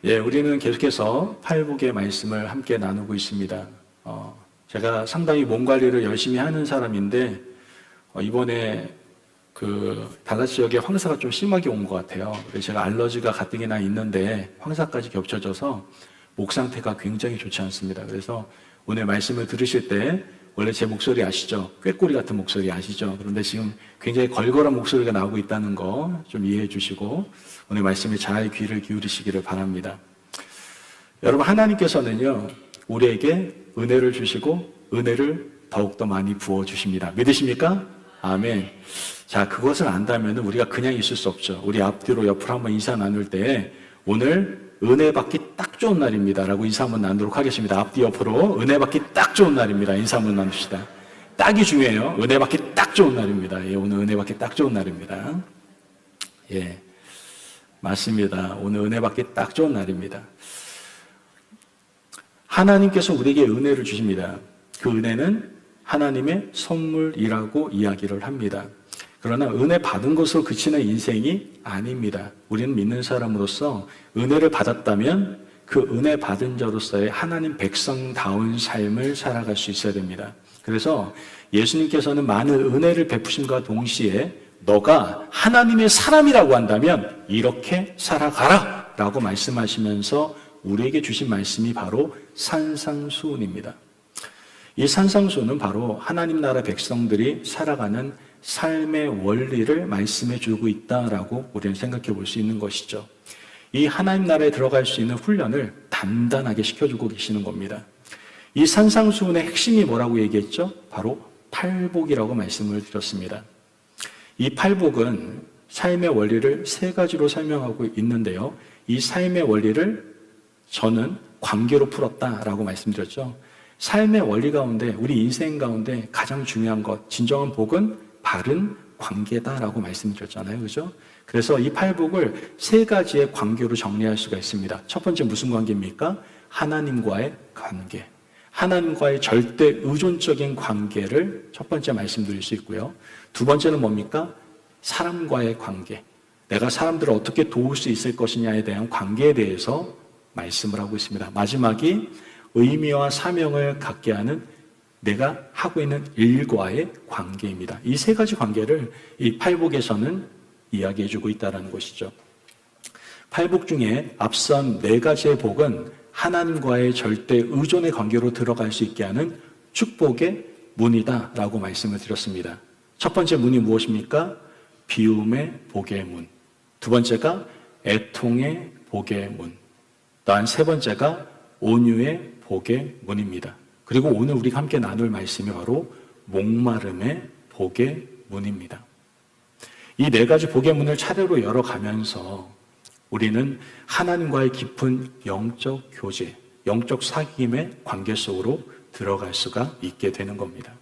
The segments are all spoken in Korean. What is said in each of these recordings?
우리는 계속해서 팔복의 말씀을 함께 나누고 있습니다. 제가 상당히 몸 관리를 열심히 하는 사람인데, 이번에 달라스 지역에 황사가 좀 심하게 온 것 같아요. 그래서 제가 알러지가 가뜩이나 있는데 황사까지 겹쳐져서 목 상태가 굉장히 좋지 않습니다. 그래서 오늘 말씀을 들으실 때 원래 제 목소리 아시죠? 꾀꼬리 같은 목소리 아시죠? 그런데 지금 굉장히 걸걸한 목소리가 나오고 있다는 거 좀 이해해 주시고 오늘 말씀에 잘 귀를 기울이시기를 바랍니다. 여러분, 하나님께서는요, 우리에게 은혜를 주시고 은혜를 더욱더 많이 부어주십니다. 믿으십니까? 아멘. 자, 그것을 안다면 우리가 그냥 있을 수 없죠. 우리 앞뒤로 옆으로 한번 인사 나눌 때 오늘 은혜 받기 딱 좋은 날입니다 라고 인사 한번 나누도록 하겠습니다. 앞뒤 옆으로 은혜 받기 딱 좋은 날입니다. 인사 한번 나눕시다. 딱이 중요해요. 은혜 받기 딱 좋은 날입니다. 오늘 은혜 받기 딱 좋은 날입니다. 맞습니다. 오늘 은혜 받기 딱 좋은 날입니다. 하나님께서 우리에게 은혜를 주십니다. 그 은혜는 하나님의 선물이라고 이야기를 합니다. 그러나 은혜 받은 것으로 그치는 인생이 아닙니다. 우리는 믿는 사람으로서 은혜를 받았다면 그 은혜 받은 자로서의 하나님 백성다운 삶을 살아갈 수 있어야 됩니다. 그래서 예수님께서는 많은 은혜를 베푸심과 동시에 너가 하나님의 사람이라고 한다면 이렇게 살아가라 라고 말씀하시면서 우리에게 주신 말씀이 바로 산상수훈입니다. 이 산상수훈은 바로 하나님 나라 백성들이 살아가는 삶의 원리를 말씀해 주고 있다라고 우리는 생각해 볼 수 있는 것이죠. 이 하나님 나라에 들어갈 수 있는 훈련을 단단하게 시켜주고 계시는 겁니다. 이 산상수훈의 핵심이 뭐라고 얘기했죠? 바로 팔복이라고 말씀을 드렸습니다. 이 팔복은 삶의 원리를 세 가지로 설명하고 있는데요. 이 삶의 원리를 저는 관계로 풀었다라고 말씀드렸죠. 삶의 원리 가운데, 우리 인생 가운데 가장 중요한 것, 진정한 복은 바른 관계다라고 말씀드렸잖아요. 그죠? 그래서 이 팔복을 세 가지의 관계로 정리할 수가 있습니다. 첫 번째 무슨 관계입니까? 하나님과의 관계. 하나님과의 절대 의존적인 관계를 첫 번째 말씀드릴 수 있고요. 두 번째는 뭡니까? 사람과의 관계. 내가 사람들을 어떻게 도울 수 있을 것이냐에 대한 관계에 대해서 말씀을 하고 있습니다. 마지막이 의미와 사명을 갖게 하는 내가 하고 있는 일과의 관계입니다. 이 세 가지 관계를 이 팔복에서는 이야기해주고 있다는 것이죠. 팔복 중에 앞선 네 가지의 복은 하나님과의 절대 의존의 관계로 들어갈 수 있게 하는 축복의 문이다라고 말씀을 드렸습니다. 첫 번째 문이 무엇입니까? 비움의 복의 문. 두 번째가 애통의 복의 문. 또한 세 번째가 온유의 복의 문입니다. 그리고 오늘 우리가 함께 나눌 말씀이 바로 목마름의 복의 문입니다. 이 네 가지 복의 문을 차례로 열어가면서 우리는 하나님과의 깊은 영적 교제, 영적 사귐의 관계 속으로 들어갈 수가 있게 되는 겁니다.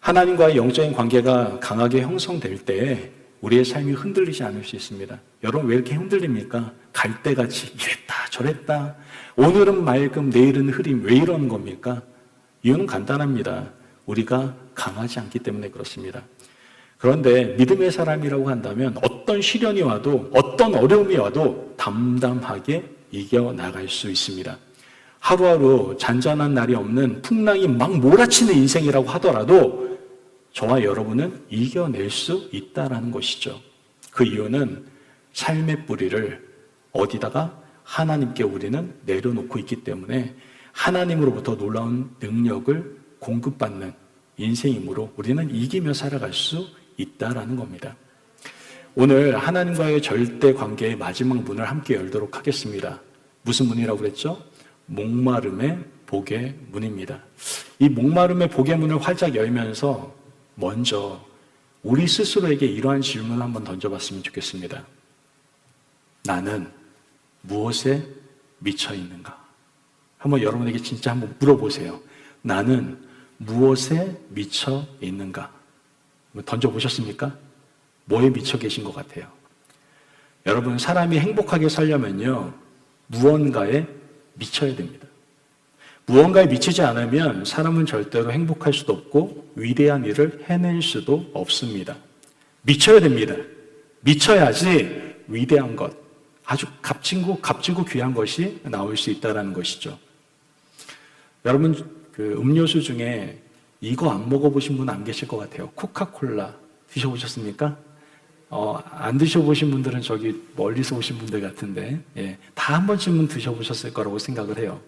하나님과의 영적인 관계가 강하게 형성될 때 우리의 삶이 흔들리지 않을 수 있습니다. 여러분, 왜 이렇게 흔들립니까? 갈대같이 이랬다 저랬다, 오늘은 맑음 내일은 흐림, 왜 이러는 겁니까? 이유는 간단합니다. 우리가 강하지 않기 때문에 그렇습니다. 그런데 믿음의 사람이라고 한다면 어떤 시련이 와도 어떤 어려움이 와도 담담하게 이겨나갈 수 있습니다. 하루하루 잔잔한 날이 없는 풍랑이 막 몰아치는 인생이라고 하더라도 저와 여러분은 이겨낼 수 있다는 것이죠. 그 이유는 삶의 뿌리를 어디다가 하나님께 우리는 내려놓고 있기 때문에 하나님으로부터 놀라운 능력을 공급받는 인생이므로 우리는 이기며 살아갈 수 있다라는 겁니다. 오늘 하나님과의 절대 관계의 마지막 문을 함께 열도록 하겠습니다. 무슨 문이라고 그랬죠? 목마름의 복의 문입니다. 이 목마름의 복의 문을 활짝 열면서 먼저 우리 스스로에게 이러한 질문을 한번 던져봤으면 좋겠습니다. 나는 무엇에 미쳐 있는가? 한번 여러분에게 진짜 한번 물어보세요. 나는 무엇에 미쳐 있는가? 던져보셨습니까? 뭐에 미쳐 계신 것 같아요? 여러분, 사람이 행복하게 살려면요, 무언가에 미쳐야 됩니다. 무언가에 미치지 않으면 사람은 절대로 행복할 수도 없고 위대한 일을 해낼 수도 없습니다. 미쳐야 됩니다. 미쳐야지 위대한 것, 아주 값지고 귀한 것이 나올 수 있다는 것이죠. 여러분, 그 음료수 중에 이거 안 먹어보신 분 안 계실 것 같아요. 코카콜라 드셔보셨습니까? 안 드셔보신 분들은 저기 멀리서 오신 분들 같은데, 예, 다 한 번쯤은 드셔보셨을 거라고 생각을 해요.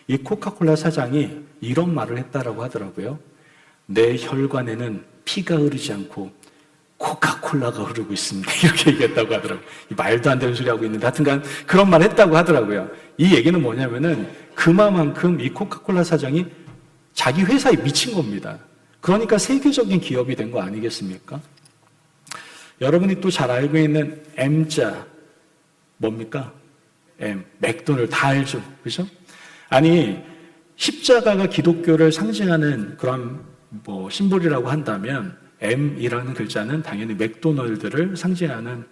이 코카콜라 사장이 이런 말을 했다라고 하더라고요. 내 혈관에는 피가 흐르지 않고 코카콜라가 흐르고 있습니다. 이렇게 얘기했다고 하더라고요. 말도 안 되는 소리 하고 있는데 하여튼간 그런 말 했다고 하더라고요. 이 얘기는 뭐냐면은 그만큼 이 코카콜라 사장이 자기 회사에 미친 겁니다. 그러니까 세계적인 기업이 된 거 아니겠습니까? 여러분이 또 잘 알고 있는 M자 뭡니까? 맥도날드 다 알죠, 그죠? 아니 십자가가 기독교를 상징하는 그런 심볼이라고 한다면 M이라는 글자는 당연히 맥도날드를 상징하는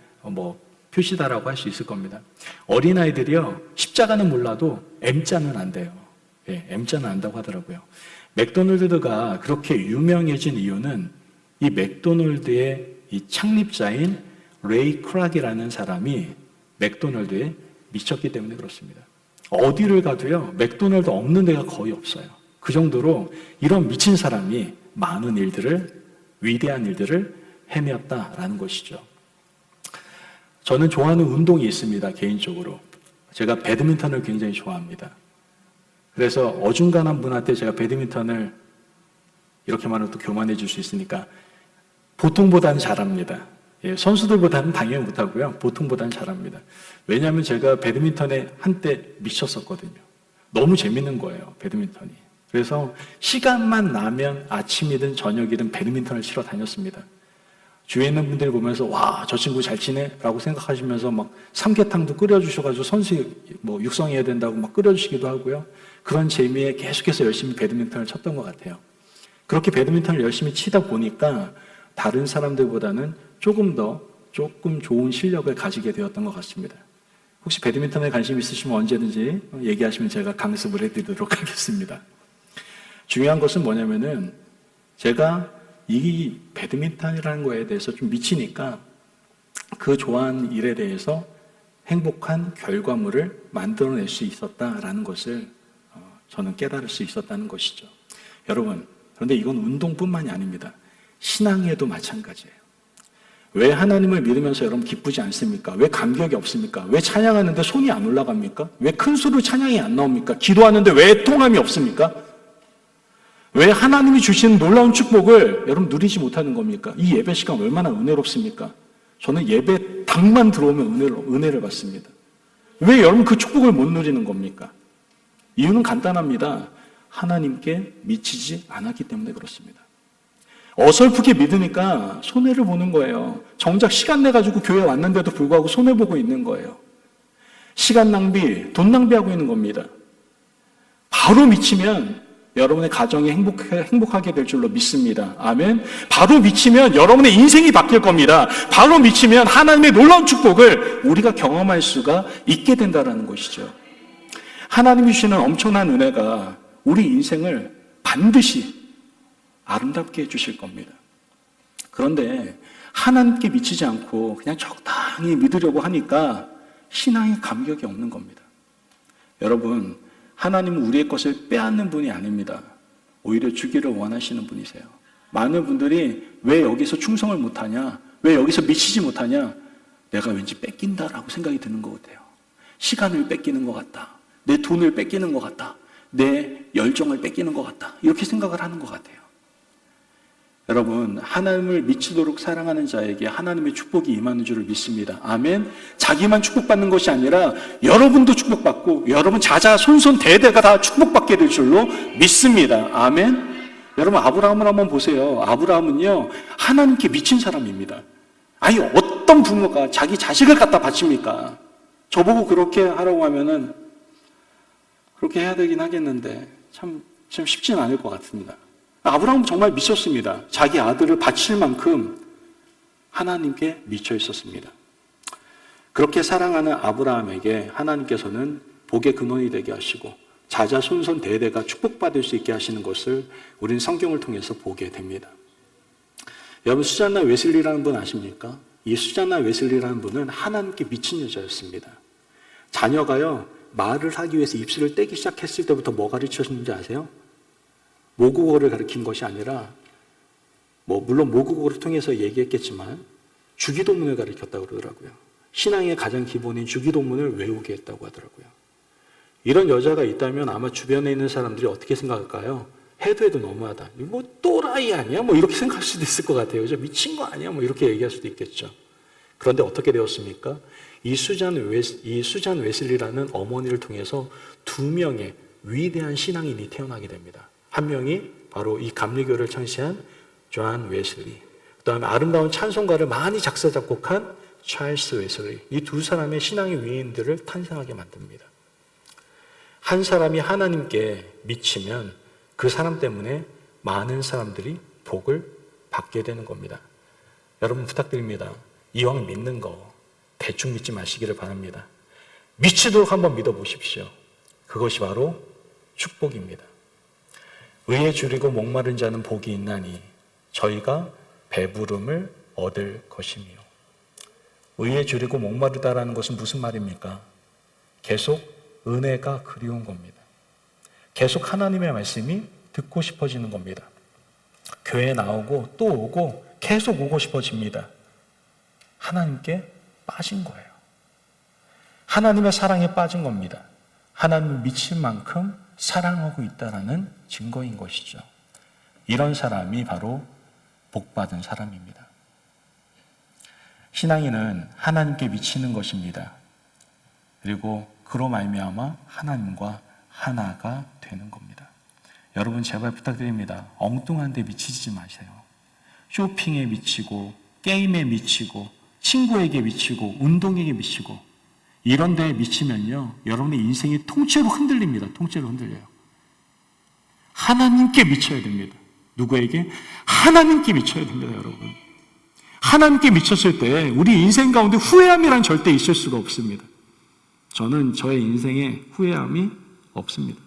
표시다라고 할 수 있을 겁니다. 어린아이들이요, 십자가는 몰라도 M자는 안 돼요. 예, M자는 안다고 하더라고요. 맥도날드가 그렇게 유명해진 이유는 이 맥도날드의 이 창립자인 레이 크락이라는 사람이 맥도날드에 미쳤기 때문에 그렇습니다. 어디를 가도요, 맥도날드 없는 데가 거의 없어요. 그 정도로 이런 미친 사람이 많은 일들을, 위대한 일들을 해내었다라는 것이죠. 저는 좋아하는 운동이 있습니다, 개인적으로. 제가 배드민턴을 굉장히 좋아합니다. 그래서 어중간한 분한테 제가 배드민턴을 이렇게 말하면 또 교만해질 수 있으니까 보통보다는 잘합니다. 예, 선수들보다는 당연히 못하고요. 보통보다는 잘합니다. 왜냐하면 제가 배드민턴에 한때 미쳤었거든요. 너무 재밌는 거예요, 배드민턴이. 그래서 시간만 나면 아침이든 저녁이든 배드민턴을 치러 다녔습니다. 주위에 있는 분들 보면서 와, 저 친구 잘 치네? 라고 생각하시면서 막 삼계탕도 끓여주셔가지고 선수 육성해야 된다고 막 끓여주시기도 하고요. 그런 재미에 계속해서 열심히 배드민턴을 쳤던 것 같아요. 그렇게 배드민턴을 열심히 치다 보니까 다른 사람들보다는 조금 좋은 실력을 가지게 되었던 것 같습니다. 혹시 배드민턴에 관심 있으시면 언제든지 얘기하시면 제가 강습을 해드리도록 하겠습니다. 중요한 것은 뭐냐면은 제가 이 배드민턴이라는 거에 대해서 좀 미치니까 그 좋아하는 일에 대해서 행복한 결과물을 만들어낼 수 있었다라는 것을 저는 깨달을 수 있었다는 것이죠. 여러분, 그런데 이건 운동뿐만이 아닙니다. 신앙에도 마찬가지예요. 왜 하나님을 믿으면서 여러분 기쁘지 않습니까? 왜 감격이 없습니까? 왜 찬양하는데 손이 안 올라갑니까? 왜 큰 소리로 찬양이 안 나옵니까? 기도하는데 왜 통함이 없습니까? 왜 하나님이 주시는 놀라운 축복을 여러분 누리지 못하는 겁니까? 이 예배 시간 얼마나 은혜롭습니까? 저는 예배 당만 들어오면 은혜를 받습니다. 왜 여러분 그 축복을 못 누리는 겁니까? 이유는 간단합니다. 하나님께 미치지 않았기 때문에 그렇습니다. 어설프게 믿으니까 손해를 보는 거예요. 정작 시간 내가지고 교회 왔는데도 불구하고 손해보고 있는 거예요. 시간 낭비, 돈 낭비하고 있는 겁니다. 바로 미치면 여러분의 가정이 행복하게 될 줄로 믿습니다. 아멘. 바로 미치면 여러분의 인생이 바뀔 겁니다. 바로 미치면 하나님의 놀라운 축복을 우리가 경험할 수가 있게 된다는 것이죠. 하나님이 주시는 엄청난 은혜가 우리 인생을 반드시 아름답게 해주실 겁니다. 그런데 하나님께 미치지 않고 그냥 적당히 믿으려고 하니까 신앙의 감격이 없는 겁니다. 여러분, 하나님은 우리의 것을 빼앗는 분이 아닙니다. 오히려 주기를 원하시는 분이세요. 많은 분들이 왜 여기서 충성을 못하냐? 왜 여기서 미치지 못하냐? 내가 왠지 뺏긴다라고 생각이 드는 것 같아요. 시간을 뺏기는 것 같다. 내 돈을 뺏기는 것 같다. 내 열정을 뺏기는 것 같다. 이렇게 생각을 하는 것 같아요. 여러분, 하나님을 미치도록 사랑하는 자에게 하나님의 축복이 임하는 줄을 믿습니다. 아멘. 자기만 축복받는 것이 아니라 여러분도 축복받고 여러분 자자손손 대대가 다 축복받게 될 줄로 믿습니다. 아멘. 여러분, 아브라함을 한번 보세요. 아브라함은요, 하나님께 미친 사람입니다. 아니, 어떤 부모가 자기 자식을 갖다 바칩니까? 저보고 그렇게 하라고 하면은 그렇게 해야 되긴 하겠는데 참 쉽지는 않을 것 같습니다. 아브라함은 정말 미쳤습니다. 자기 아들을 바칠 만큼 하나님께 미쳐 있었습니다. 그렇게 사랑하는 아브라함에게 하나님께서는 복의 근원이 되게 하시고 자자손손 대대가 축복받을 수 있게 하시는 것을 우리는 성경을 통해서 보게 됩니다. 여러분, 수잔나 웨슬리라는 분 아십니까? 이 수잔나 웨슬리라는 분은 하나님께 미친 여자였습니다. 자녀가요, 말을 하기 위해서 입술을 떼기 시작했을 때부터 뭐 가르쳐주는지 아세요? 모국어를 가르친 것이 아니라, 물론 모국어를 통해서 얘기했겠지만, 주기도문을 가르쳤다고 그러더라고요. 신앙의 가장 기본인 주기도문을 외우게 했다고 하더라고요. 이런 여자가 있다면 아마 주변에 있는 사람들이 어떻게 생각할까요? 해도 너무하다. 또라이 아니야? 이렇게 생각할 수도 있을 것 같아요. 미친 거 아니야? 이렇게 얘기할 수도 있겠죠. 그런데 어떻게 되었습니까? 이 수잔 웨슬리라는 어머니를 통해서 2명의 위대한 신앙인이 태어나게 됩니다. 한 명이 바로 이 감리교를 창시한 존 웨슬리, 그 다음에 아름다운 찬송가를 많이 작사 작곡한 찰스 웨슬리, 이 2사람의 신앙의 위인들을 탄생하게 만듭니다. 한 사람이 하나님께 미치면 그 사람 때문에 많은 사람들이 복을 받게 되는 겁니다. 여러분 부탁드립니다. 이왕 믿는 거 대충 믿지 마시기를 바랍니다. 미치도록 한번 믿어보십시오. 그것이 바로 축복입니다. 의에 줄이고 목마른 자는 복이 있나니 저희가 배부름을 얻을 것이며. 의에 줄이고 목마르다라는 것은 무슨 말입니까? 계속 은혜가 그리운 겁니다. 계속 하나님의 말씀이 듣고 싶어지는 겁니다. 교회에 나오고 또 오고 계속 오고 싶어집니다. 하나님께 빠진 거예요. 하나님의 사랑에 빠진 겁니다. 하나님을 미칠 만큼 사랑하고 있다는 증거인 것이죠. 이런 사람이 바로 복받은 사람입니다. 신앙인은 하나님께 미치는 것입니다. 그리고 그로 말미암아 하나님과 하나가 되는 겁니다. 여러분 제발 부탁드립니다. 엉뚱한 데 미치지 마세요. 쇼핑에 미치고 게임에 미치고 친구에게 미치고 운동에게 미치고 이런 데에 미치면요, 여러분의 인생이 통째로 흔들립니다. 통째로 흔들려요. 하나님께 미쳐야 됩니다. 누구에게? 하나님께 미쳐야 됩니다, 여러분. 하나님께 미쳤을 때 우리 인생 가운데 후회함이란 절대 있을 수가 없습니다. 저는 저의 인생에 후회함이 없습니다.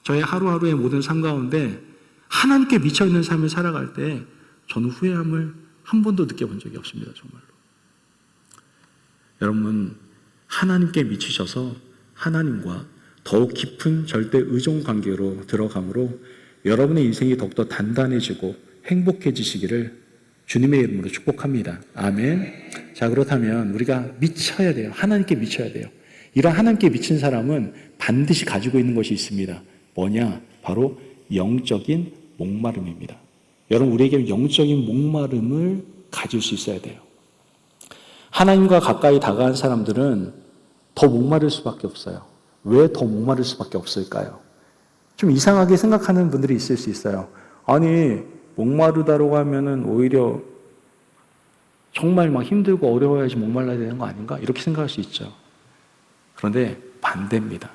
저의 하루하루의 모든 삶 가운데 하나님께 미쳐있는 삶을 살아갈 때 저는 후회함을 한 번도 느껴본 적이 없습니다. 정말로. 여러분, 하나님께 미치셔서 하나님과 더욱 깊은 절대 의존 관계로 들어감으로 여러분의 인생이 더욱더 단단해지고 행복해지시기를 주님의 이름으로 축복합니다. 아멘. 자, 그렇다면 우리가 미쳐야 돼요. 하나님께 미쳐야 돼요. 이런 하나님께 미친 사람은 반드시 가지고 있는 것이 있습니다. 뭐냐? 바로 영적인 목마름입니다. 여러분, 우리에게 영적인 목마름을 가질 수 있어야 돼요. 하나님과 가까이 다가간 사람들은 더 목마를 수밖에 없어요. 왜 더 목마를 수밖에 없을까요? 좀 이상하게 생각하는 분들이 있을 수 있어요. 아니, 목마르다고 하면은 오히려 정말 막 힘들고 어려워야지 목말라야 되는 거 아닌가? 이렇게 생각할 수 있죠. 그런데 반대입니다.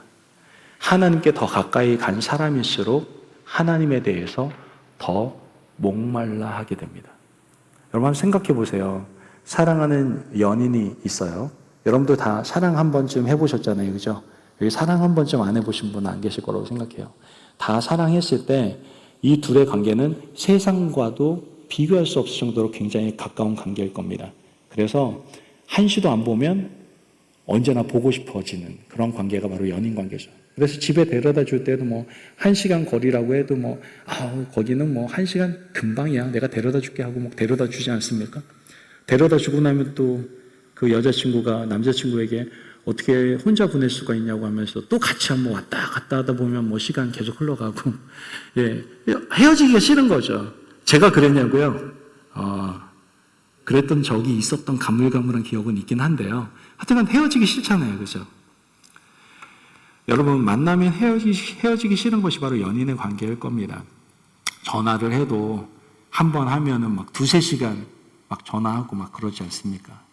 하나님께 더 가까이 간 사람일수록 하나님에 대해서 더 목말라 하게 됩니다. 여러분 한번 생각해 보세요. 사랑하는 연인이 있어요. 여러분도 다 사랑 한 번쯤 해보셨잖아요. 그죠? 여기 사랑 한 번쯤 안 해보신 분은 안 계실 거라고 생각해요. 다 사랑했을 때 이 둘의 관계는 세상과도 비교할 수 없을 정도로 굉장히 가까운 관계일 겁니다. 그래서 한시도 안 보면 언제나 보고 싶어지는 그런 관계가 바로 연인 관계죠. 그래서 집에 데려다 줄 때도 1시간 거리라고 해도 거기는 1시간 금방이야. 내가 데려다 줄게 하고 데려다 주지 않습니까? 데려다 주고 나면 또 그 여자친구가 남자친구에게 어떻게 혼자 보낼 수가 있냐고 하면서 또 같이 한번 왔다 갔다 하다 보면 시간 계속 흘러가고, 예, 헤어지기가 싫은 거죠. 제가 그랬냐고요? 그랬던 적이 있었던 가물가물한 기억은 있긴 한데요. 하여튼 헤어지기 싫잖아요. 그죠? 여러분, 만나면 헤어지기 싫은 것이 바로 연인의 관계일 겁니다. 전화를 해도 한 번 하면은 2-3시간 전화하고 그러지 않습니까?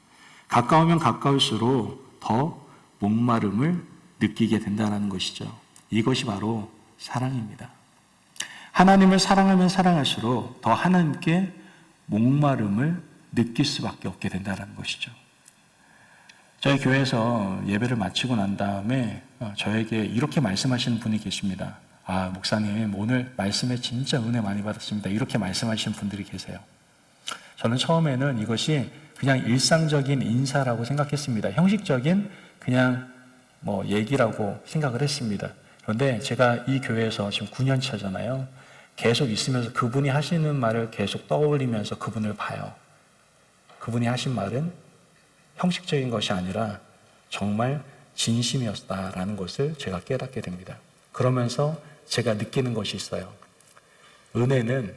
가까우면 가까울수록 더 목마름을 느끼게 된다는 것이죠. 이것이 바로 사랑입니다. 하나님을 사랑하면 사랑할수록 더 하나님께 목마름을 느낄 수밖에 없게 된다는 것이죠. 저희 교회에서 예배를 마치고 난 다음에 저에게 이렇게 말씀하시는 분이 계십니다. 목사님, 오늘 말씀에 진짜 은혜 많이 받았습니다. 이렇게 말씀하시는 분들이 계세요. 저는 처음에는 이것이 그냥 일상적인 인사라고 생각했습니다. 형식적인 그냥 얘기라고 생각을 했습니다. 그런데 제가 이 교회에서 지금 9년 차잖아요. 계속 있으면서 그분이 하시는 말을 계속 떠올리면서 그분을 봐요. 그분이 하신 말은 형식적인 것이 아니라 정말 진심이었다라는 것을 제가 깨닫게 됩니다. 그러면서 제가 느끼는 것이 있어요. 은혜는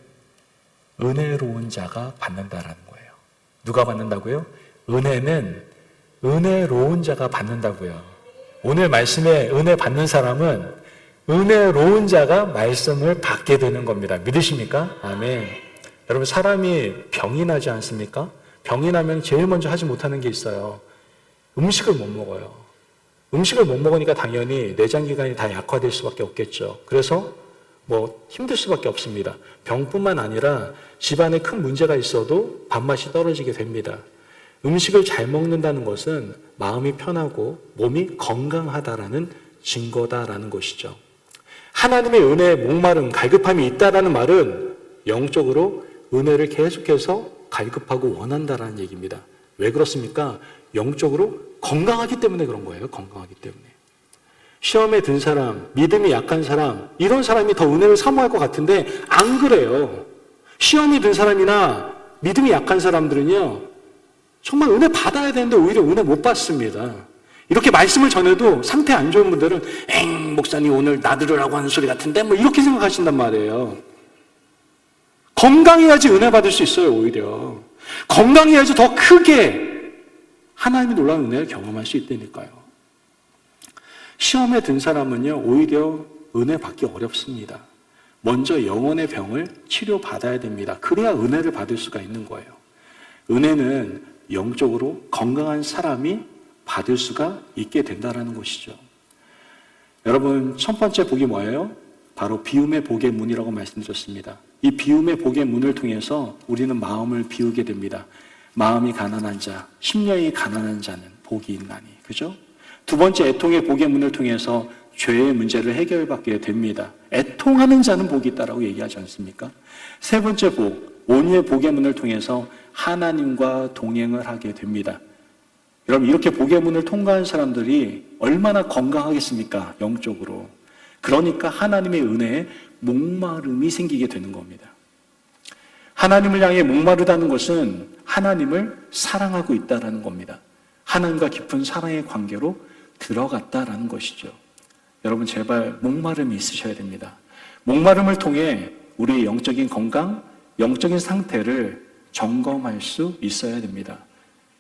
은혜로운 자가 받는다라는 거예요. 누가 받는다고요? 은혜는 은혜로운 자가 받는다고요. 오늘 말씀에 은혜 받는 사람은 은혜로운 자가 말씀을 받게 되는 겁니다. 믿으십니까? 아멘. 여러분, 사람이 병이 나지 않습니까? 병이 나면 제일 먼저 하지 못하는 게 있어요. 음식을 못 먹어요. 음식을 못 먹으니까 당연히 내장기관이 다 약화될 수밖에 없겠죠. 그래서 힘들 수밖에 없습니다. 병뿐만 아니라 집안에 큰 문제가 있어도 밥맛이 떨어지게 됩니다. 음식을 잘 먹는다는 것은 마음이 편하고 몸이 건강하다라는 증거다라는 것이죠. 하나님의 은혜에 목마름, 갈급함이 있다라는 말은 영적으로 은혜를 계속해서 갈급하고 원한다라는 얘기입니다. 왜 그렇습니까? 영적으로 건강하기 때문에 그런 거예요. 건강하기 때문에. 시험에 든 사람, 믿음이 약한 사람, 이런 사람이 더 은혜를 사모할 것 같은데 안 그래요. 시험이 든 사람이나 믿음이 약한 사람들은요, 정말 은혜 받아야 되는데 오히려 은혜 못 받습니다. 이렇게 말씀을 전해도 상태 안 좋은 분들은 목사님 오늘 나들으라고 하는 소리 같은데 이렇게 생각하신단 말이에요. 건강해야지 은혜 받을 수 있어요. 오히려 건강해야지 더 크게 하나님의 놀라운 은혜를 경험할 수 있다니까요. 시험에 든 사람은요, 오히려 은혜 받기 어렵습니다. 먼저 영혼의 병을 치료받아야 됩니다. 그래야 은혜를 받을 수가 있는 거예요. 은혜는 영적으로 건강한 사람이 받을 수가 있게 된다는 것이죠. 여러분, 첫 번째 복이 뭐예요? 바로 비움의 복의 문이라고 말씀드렸습니다. 이 비움의 복의 문을 통해서 우리는 마음을 비우게 됩니다. 마음이 가난한 자, 심령이 가난한 자는 복이 있나니. 그죠? 두 번째, 애통의 복의 문을 통해서 죄의 문제를 해결받게 됩니다. 애통하는 자는 복이 있다라고 얘기하지 않습니까? 세 번째 복, 온유의 복의 문을 통해서 하나님과 동행을 하게 됩니다. 여러분, 이렇게 복의 문을 통과한 사람들이 얼마나 건강하겠습니까? 영적으로. 그러니까 하나님의 은혜에 목마름이 생기게 되는 겁니다. 하나님을 향해 목마르다는 것은 하나님을 사랑하고 있다는 겁니다. 하나님과 깊은 사랑의 관계로 들어갔다라는 것이죠. 여러분, 제발 목마름이 있으셔야 됩니다. 목마름을 통해 우리의 영적인 건강, 영적인 상태를 점검할 수 있어야 됩니다.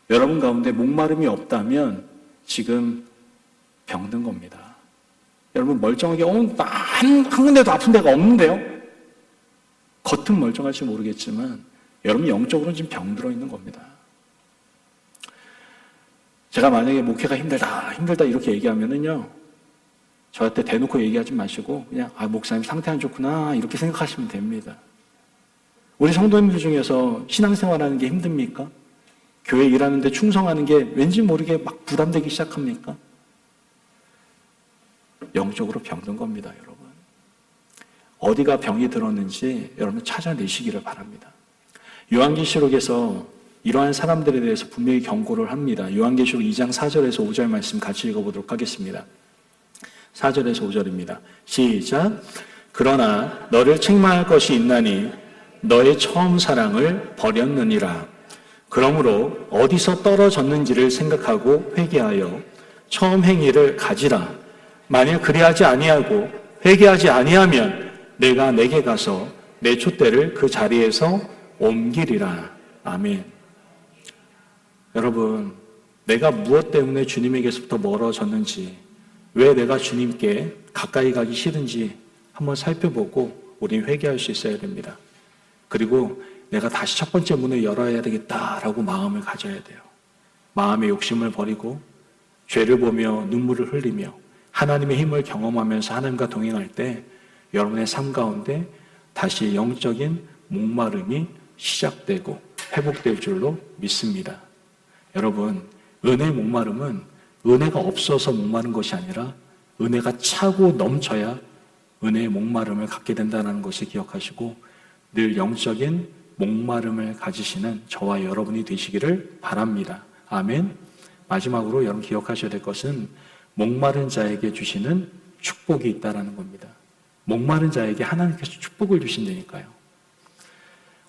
여러분 가운데 목마름이 없다면 지금 병든 겁니다. 여러분, 멀쩡하게 한 군데도 아픈 데가 없는데요? 겉은 멀쩡할지 모르겠지만 여러분 영적으로는 지금 병들어 있는 겁니다. 제가 만약에 목회가 힘들다 이렇게 얘기하면은요, 저한테 대놓고 얘기하지 마시고 그냥 목사님 상태 안 좋구나 이렇게 생각하시면 됩니다. 우리 성도님들 중에서 신앙생활하는 게 힘듭니까? 교회 일하는데 충성하는 게 왠지 모르게 막 부담되기 시작합니까? 영적으로 병든 겁니다, 여러분. 어디가 병이 들었는지 여러분 찾아내시기를 바랍니다. 요한계시록에서 이러한 사람들에 대해서 분명히 경고를 합니다. 요한계시록 2장 4절에서 5절 말씀 같이 읽어보도록 하겠습니다. 4절에서 5절입니다. 시작. 그러나 너를 책망할 것이 있나니 너의 처음 사랑을 버렸느니라. 그러므로 어디서 떨어졌는지를 생각하고 회개하여 처음 행위를 가지라. 만일 그리하지 아니하고 회개하지 아니하면 내가 내게 가서 내 촛대를 그 자리에서 옮기리라. 아멘. 여러분, 내가 무엇 때문에 주님에게서부터 멀어졌는지, 왜 내가 주님께 가까이 가기 싫은지 한번 살펴보고 우린 회개할 수 있어야 됩니다. 그리고 내가 다시 첫 번째 문을 열어야 되겠다라고 마음을 가져야 돼요. 마음의 욕심을 버리고 죄를 보며 눈물을 흘리며 하나님의 힘을 경험하면서 하나님과 동행할 때 여러분의 삶 가운데 다시 영적인 목마름이 시작되고 회복될 줄로 믿습니다. 여러분, 은혜의 목마름은 은혜가 없어서 목마른 것이 아니라 은혜가 차고 넘쳐야 은혜의 목마름을 갖게 된다는 것을 기억하시고 늘 영적인 목마름을 가지시는 저와 여러분이 되시기를 바랍니다. 아멘. 마지막으로 여러분 기억하셔야 될 것은 목마른 자에게 주시는 축복이 있다라는 겁니다. 목마른 자에게 하나님께서 축복을 주신다니까요.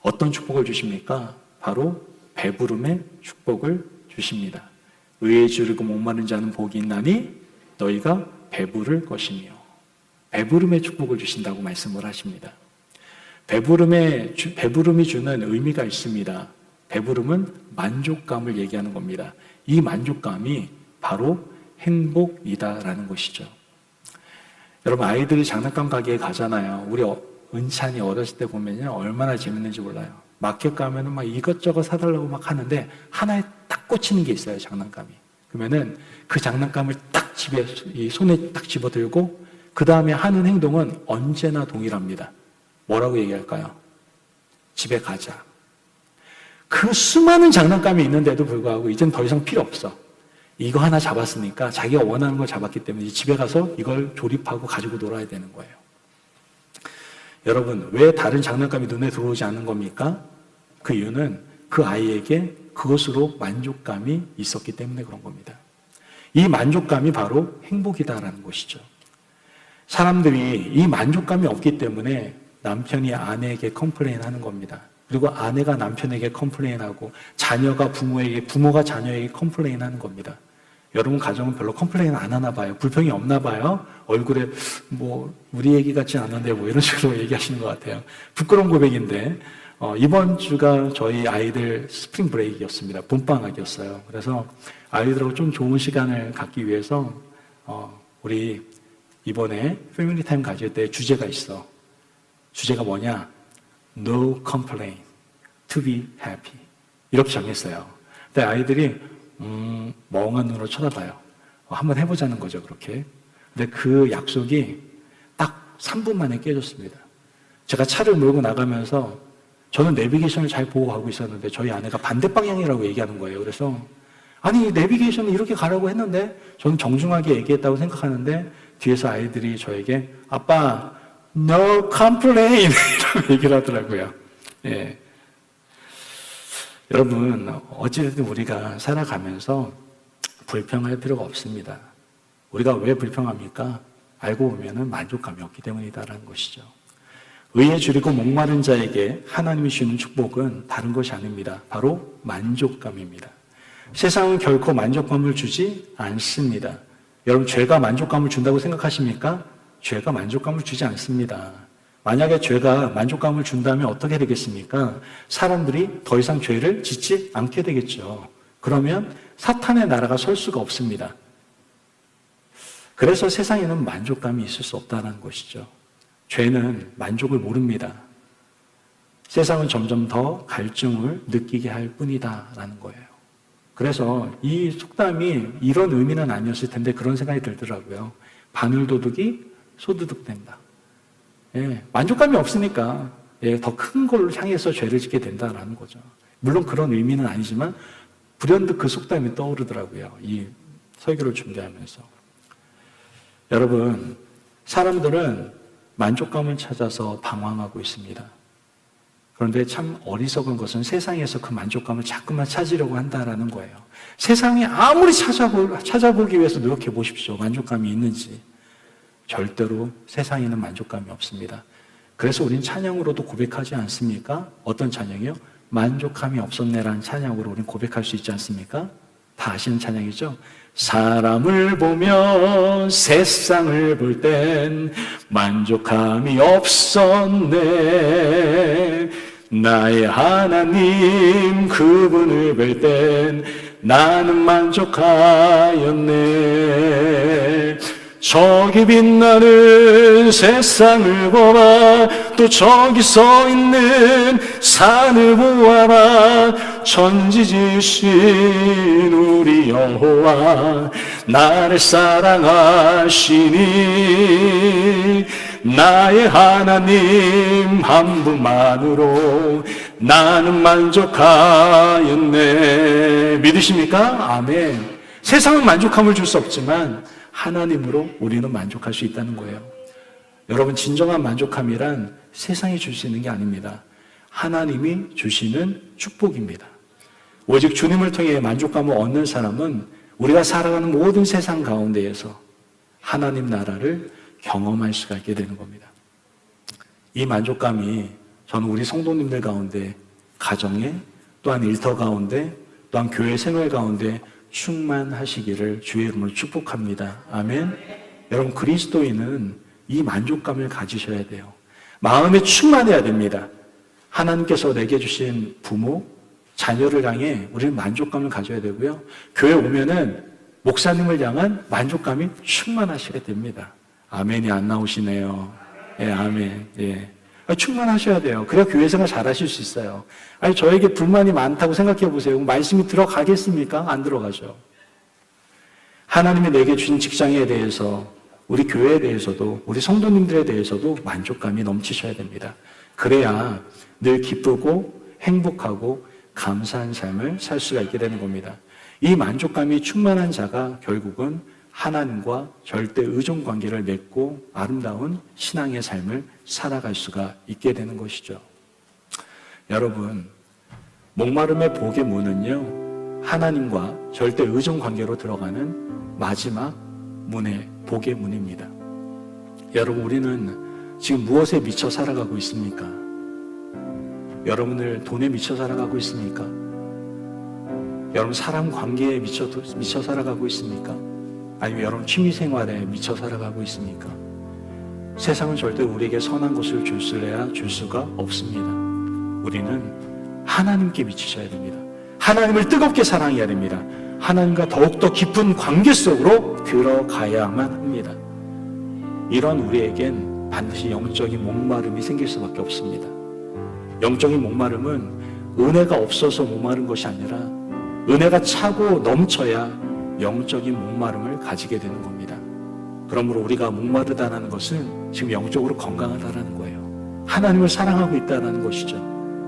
어떤 축복을 주십니까? 바로 배부름의 축복을 주십니다. 의에 주르고 목마른 자는 복이 있나니 너희가 배부를 것이며, 배부름의 축복을 주신다고 말씀을 하십니다. 배부름이 주는 의미가 있습니다. 배부름은 만족감을 얘기하는 겁니다. 이 만족감이 바로 행복이다라는 것이죠. 여러분, 아이들이 장난감 가게에 가잖아요. 우리 은찬이 어렸을 때 보면요, 얼마나 재밌는지 몰라요. 마켓 가면은 막 이것저것 사달라고 막 하는데 하나에 딱 꽂히는 게 있어요, 장난감이. 그러면은 그 장난감을 딱 손에 딱 집어들고 그 다음에 하는 행동은 언제나 동일합니다. 뭐라고 얘기할까요? 집에 가자. 그 수많은 장난감이 있는데도 불구하고 이젠 더 이상 필요 없어. 이거 하나 잡았으니까 자기가 원하는 걸 잡았기 때문에 집에 가서 이걸 조립하고 가지고 놀아야 되는 거예요. 여러분, 왜 다른 장난감이 눈에 들어오지 않는 겁니까? 그 이유는 그 아이에게 그것으로 만족감이 있었기 때문에 그런 겁니다. 이 만족감이 바로 행복이다라는 것이죠. 사람들이 이 만족감이 없기 때문에 남편이 아내에게 컴플레인하는 겁니다. 그리고 아내가 남편에게 컴플레인하고 자녀가 부모가 자녀에게 컴플레인하는 겁니다. 여러분 가정은 별로 컴플레인 안 하나 봐요. 불평이 없나 봐요. 얼굴에 우리 얘기 같지 않은데 이런 식으로 얘기하시는 것 같아요. 부끄러운 고백인데 이번 주가 저희 아이들 스프링 브레이크였습니다. 봄방학이었어요. 그래서 아이들하고 좀 좋은 시간을 갖기 위해서 우리 이번에 패밀리 타임 가질 때 주제가 있어. 주제가 뭐냐? No complaint, to be happy. 이렇게 정했어요. 근데 아이들이 멍한 눈으로 쳐다봐요. 한번 해보자는 거죠, 그렇게. 근데 그 약속이 딱 3분 만에 깨졌습니다. 제가 차를 몰고 나가면서 저는 내비게이션을 잘 보고 가고 있었는데 저희 아내가 반대 방향이라고 얘기하는 거예요. 그래서 아니 내비게이션은 이렇게 가라고 했는데 저는 정중하게 얘기했다고 생각하는데 뒤에서 아이들이 저에게 아빠 no complaint 이라고 얘기를 하더라고요. 예. 여러분, 어찌됐든 우리가 살아가면서 불평할 필요가 없습니다. 우리가 왜 불평합니까? 알고 보면 만족감이 없기 때문이다라는 것이죠. 의에 주리고 목마른 자에게 하나님이 주는 축복은 다른 것이 아닙니다. 바로 만족감입니다. 세상은 결코 만족감을 주지 않습니다. 여러분, 죄가 만족감을 준다고 생각하십니까? 죄가 만족감을 주지 않습니다. 만약에 죄가 만족감을 준다면 어떻게 되겠습니까? 사람들이 더 이상 죄를 짓지 않게 되겠죠. 그러면 사탄의 나라가 설 수가 없습니다. 그래서 세상에는 만족감이 있을 수 없다는 것이죠. 죄는 만족을 모릅니다. 세상은 점점 더 갈증을 느끼게 할 뿐이다라는 거예요. 그래서 이 속담이 이런 의미는 아니었을 텐데 그런 생각이 들더라고요. 바늘도둑이 소도둑된다. 예, 만족감이 없으니까 더 큰 걸로 향해서 죄를 짓게 된다라는 거죠. 물론 그런 의미는 아니지만 불현듯 그 속담이 떠오르더라고요. 이 설교를 준비하면서. 여러분, 사람들은 만족감을 찾아서 방황하고 있습니다. 그런데 참 어리석은 것은 세상에서 그 만족감을 자꾸만 찾으려고 한다라는 거예요. 세상에 아무리 찾아보기 위해서 노력해 보십시오. 만족감이 있는지. 절대로 세상에는 만족감이 없습니다. 그래서 우린 찬양으로도 고백하지 않습니까? 어떤 찬양이요? 만족감이 없었네라는 찬양으로 우린 고백할 수 있지 않습니까? 다 아시는 찬양이죠? 사람을 보며 세상을 볼 땐 만족감이 없었네. 나의 하나님 그분을 볼 땐 나는 만족하였네. 저기 빛나는 세상을 보라. 또 저기 서 있는 산을 보아라. 천지지신 우리 여호와 나를 사랑하시니 나의 하나님 한 분만으로 나는 만족하였네. 믿으십니까? 아멘. 세상은 만족함을 줄 수 없지만 하나님으로 우리는 만족할 수 있다는 거예요. 여러분, 진정한 만족함이란 세상이 줄 수 있는 게 아닙니다. 하나님이 주시는 축복입니다. 오직 주님을 통해 만족감을 얻는 사람은 우리가 살아가는 모든 세상 가운데에서 하나님 나라를 경험할 수가 있게 되는 겁니다. 이 만족감이 저는 우리 성도님들 가운데, 가정에, 또한 일터 가운데, 또한 교회 생활 가운데 충만하시기를 주의 이름으로 축복합니다. 아멘. 여러분, 그리스도인은 이 만족감을 가지셔야 돼요. 마음에 충만해야 됩니다. 하나님께서 내게 주신 부모, 자녀를 향해 우리는 만족감을 가져야 되고요. 교회 오면은 목사님을 향한 만족감이 충만하시게 됩니다. 아멘이 안 나오시네요. 예, 아멘. 예. 충만하셔야 돼요. 그래야 교회 생활 잘 하실 수 있어요. 아니, 저에게 불만이 많다고 생각해 보세요. 말씀이 들어가겠습니까? 안 들어가죠. 하나님이 내게 주신 직장에 대해서, 우리 교회에 대해서도, 우리 성도님들에 대해서도 만족감이 넘치셔야 됩니다. 그래야 늘 기쁘고 행복하고 감사한 삶을 살 수가 있게 되는 겁니다. 이 만족감이 충만한 자가 결국은 하나님과 절대 의존 관계를 맺고 아름다운 신앙의 삶을 살아갈 수가 있게 되는 것이죠. 여러분, 목마름의 복의 문은요, 하나님과 절대 의존 관계로 들어가는 마지막 문의 복의 문입니다. 여러분, 우리는 지금 무엇에 미쳐 살아가고 있습니까? 여러분들 돈에 미쳐 살아가고 있습니까? 여러분 사람 관계에 미쳐 살아가고 있습니까? 아니면 여러분 취미생활에 미쳐 살아가고 있습니까? 세상은 절대 우리에게 선한 것을 줄 수가 없습니다. 우리는 하나님께 미치셔야 됩니다. 하나님을 뜨겁게 사랑해야 됩니다. 하나님과 더욱더 깊은 관계 속으로 들어가야만 합니다. 이런 우리에겐 반드시 영적인 목마름이 생길 수밖에 없습니다. 영적인 목마름은 은혜가 없어서 목마른 것이 아니라 은혜가 차고 넘쳐야 영적인 목마름을 가지게 되는 겁니다. 그러므로 우리가 목마르다는 것은 지금 영적으로 건강하다는 거예요. 하나님을 사랑하고 있다는 것이죠.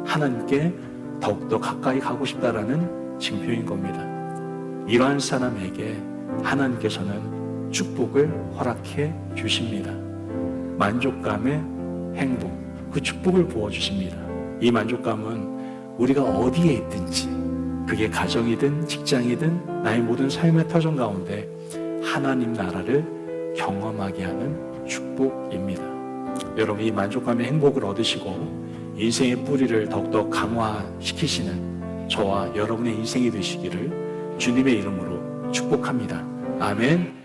하나님께 더욱더 가까이 가고 싶다라는 징표인 겁니다. 이러한 사람에게 하나님께서는 축복을 허락해 주십니다. 만족감의 행복, 그 축복을 부어주십니다. 이 만족감은 우리가 어디에 있든지, 그게 가정이든 직장이든 나의 모든 삶의 터전 가운데 하나님 나라를 경험하게 하는 축복입니다. 여러분, 이 만족감의 행복을 얻으시고 인생의 뿌리를 더욱더 강화시키시는 저와 여러분의 인생이 되시기를 주님의 이름으로 축복합니다. 아멘.